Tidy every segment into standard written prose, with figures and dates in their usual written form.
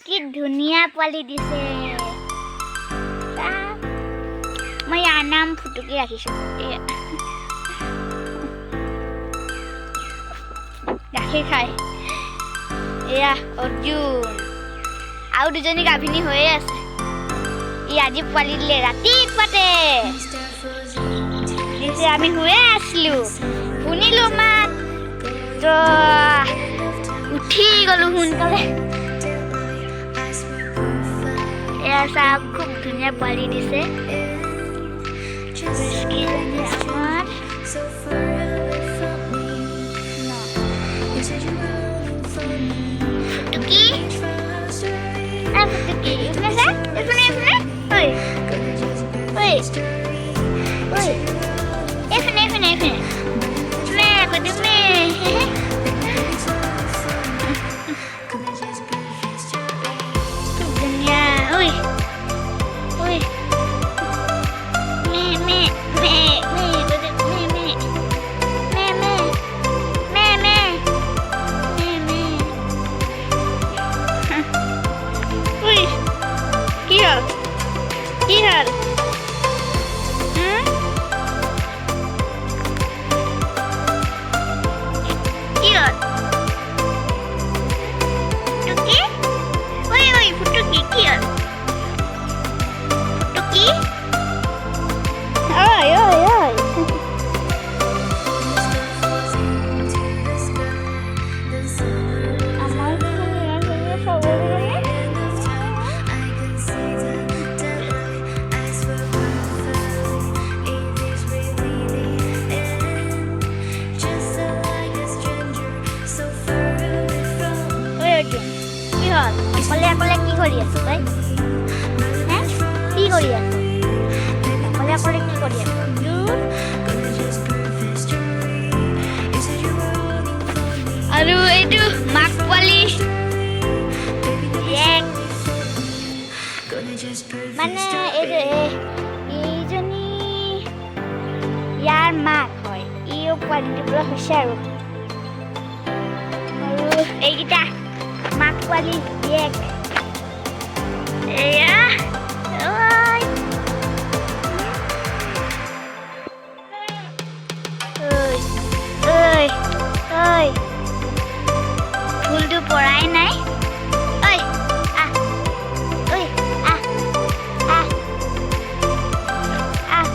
কি ধুনীয়া পোৱালি দিছে। মই ইয়াৰ নাম ফুটুকি ৰাখিছোঁ। গাখীৰ খাই। এয়া অৰ্জুন আৰু দুজনী গাভিনী হৈয়ে আছে। ই আজি পোৱালি দিলে ৰাতিপুৱাতে দিছে। আমি শুয়ে আছিলোঁ, শুনিলোঁ মাত তো উঠি গ'লোঁ সোনকালে। এয়া চাওক খুব ধুনীয়া পোৱালি দিছে। আমাৰ ফুটুকি ফুটুকি এইফালে চা, এইফালে এইফালে ঐ ঐ ঐ এইফালে এইফালে এইফালে মে কুটু মে খুব ধুনীয়া। ঐ ঐ মে মে মে মে কুটু মে মে মে মে মে মে মে মে। উই কি হল কি হল? কি হল ফুটুকি? ওই ওই ফুটুকি কি হল? ফুটুকি ওই ওই ওই আমার কি হল? অকলে অকলে কি কৰি আছ তই? কি কৰি আছ? অকলে অকলে কি কৰি আছ? আৰু এইটো মাক পোৱালি মানে এইজনী ইয়াৰ মাক হয়। ইও পোৱালি দিবলৈ হৈছে আৰু এইকেইটা মাক পোৱালি জীয়েক। এয়া ঐ ঐ ঐ ফুলটো পৰাই নাই। ঐ আহ ঐ আহ আহ আহ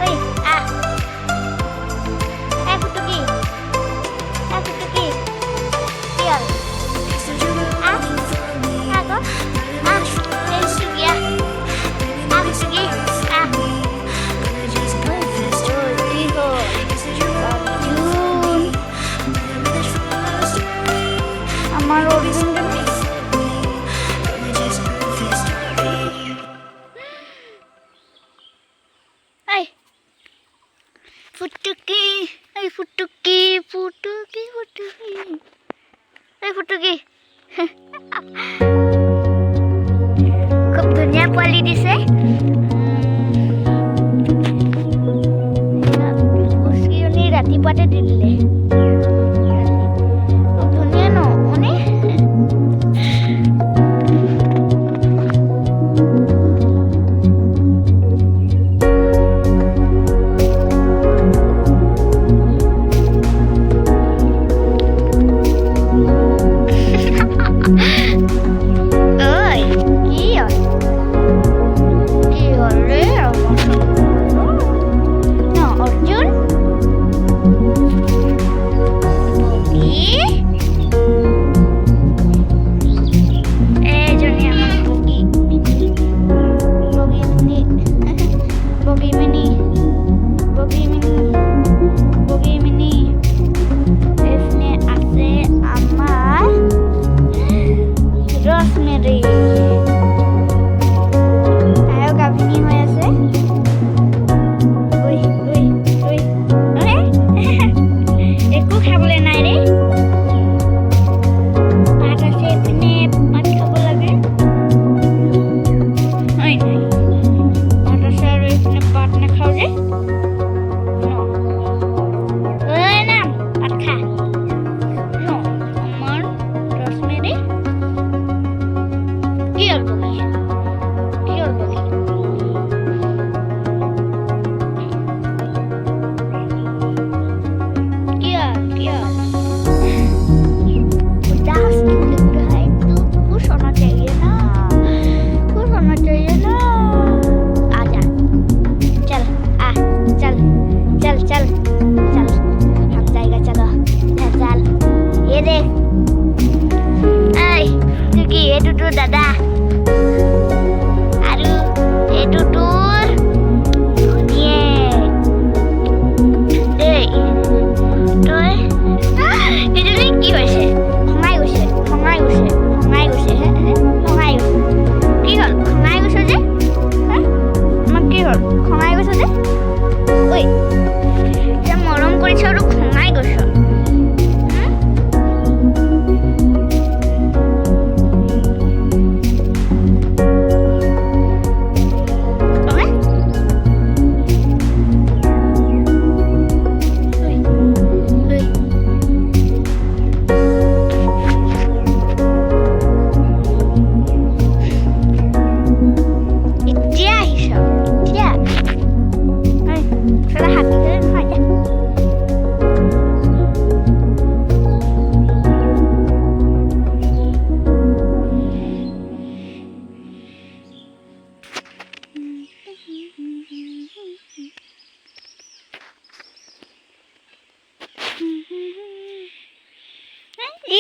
ঐ আহ ফুটুকি ফুটুকি কি হ'ল? আমার অর্জুন ফুটুকি ফুটুকি ফুটুকি ফুটুকি ফুটুকি খুব ধুনীয়া পোৱালি দিছে। ৰাতিপুৱাতে দি দিলে। খুব ধুনীয়া ন মানে অৰ্জুন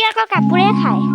আকৌ কাপোৰে খায়